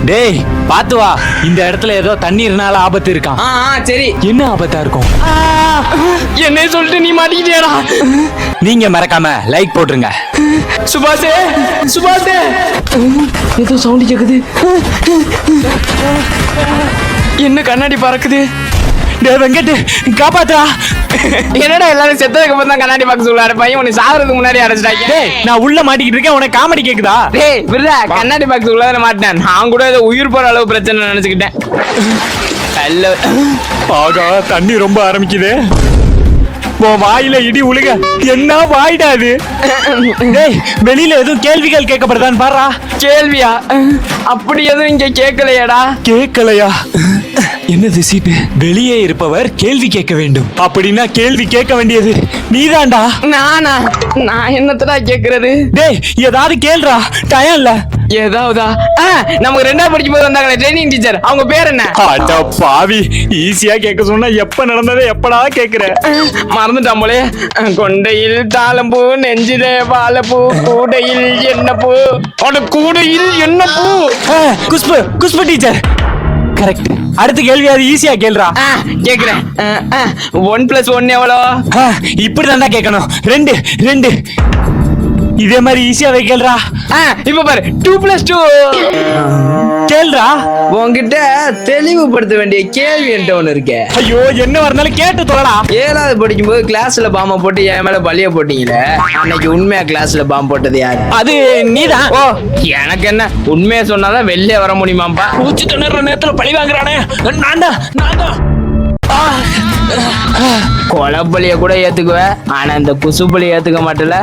டேய் பாத்து வா, இந்த இடத்துல ஏதோ தண்ணீர்னால ஆபத்து இருக்கான். சரி. என்ன ஆபத்தா இருக்கும்? என்ன சொல்லிட்டு நீ மாட்டிக்கிட்டியாடா? நீங்க மறக்காம லைக் போட்டுருங்க. சுபாஷே, சுபாஷே, ஏதோ சவுண்ட் கேக்குது. என்ன கண்ணாடி பறக்குது? டேய் வெங்கட், காப்பாத்துடா. என்னடா எல்லாரும் செத்ததுக்கு அப்புறம் தான் கண்ணாடி பார்க்க சொல்லுவாரு பையன், உன்னை சாகிறதுக்கு முன்னாடி அடைச்சிட்டாங்க. டேய் நான் உள்ள மாட்டிக்கிட்டு இருக்கேன், உனக்கு காமெடி கேக்குதா? டேய் விடுடா, கண்ணாடி பாக்ஸ் உள்ளதான மாட்டினேன். நான் கூட ஏதோ உயிர் போற அளவு பிரச்சனை நினைச்சுக்கிட்டேன். ஆகா, தண்ணி ரொம்ப ஆரம்பிக்குது. உன் வாயில இடி உழுக. என்ன வாய்டா அது? டேய் வெளியில எதுவும் கேள்விகள் கேட்கப்படுதான்னு பாரா. கேள்வியா? அப்படி எதுவும் இங்க கேட்கலையாடா? கேட்கலையா? என்னது சீட்டு? வெளியே இருப்பவர் கேள்வி கேட்க வேண்டும். அப்படின்னா கேள்வி கேட்க வேண்டியது நீதான்டா. நானா? நான் என்னத்தடா கேக்குறது? டேய் ஏதாவது கேள்றா, டயம் இல்ல. ஏதாவதா? நமக்கு 2ஆவது படிக்கும் போது வந்தாங்களே ட்ரைனிங் டீச்சர், அவங்க பேர் என்ன? அட பாவி, ஈஸியா கேட்க சொன்னா எப்ப நடந்ததே எப்படா கேக்குற? மறந்துட்டான் போலே. கொண்டையில் தாளம்பூ, நெஞ்சிலே வாழைப்பூ, கூடையில் என்ன பூ, கூடையில் என்ன பூ? Khushbu, Khushbu teacher correct. அடுத்த கேள்வி அது ஈஸியா கேள்றா. கேக்குறேன். 1+1 எவ்வளோ? இப்படி தான்டா கேட்கணும். 2 2. இதே மாதிரி ஈஸியாவே கேள்றா. இப்ப பாரு, 2+2 கேள்றா. உன்கிட்ட தெளிவுபடுத்த வேண்டிய கேள்வி என்கிட்ட ஒண்ணு இருக்கு. ஐயோ என்ன வரனாலும் கேட்டு தொலைடா. 7ஆவது படிக்கும்போது கிளாஸ்ல பாம்பை போட்டு என் மேல பழிய போட்டீங்களே, அன்னைக்கு உண்மையா கிளாஸ்ல பாம்பு போட்டது யாரு? அது நீதான். ஓ, எனக்கு என்ன, உண்மையா சொன்னாதான் வெளியே வர முடியுமாப்பா? பூச்சி திணற நேரத்துல பழி வாங்குறானே, நான்தான் நான்தான். கொலப்பலிய கூட ஏத்துக்குவேன், ஆனா இந்த குசுப்பலிய ஏத்துக்க மாட்டல.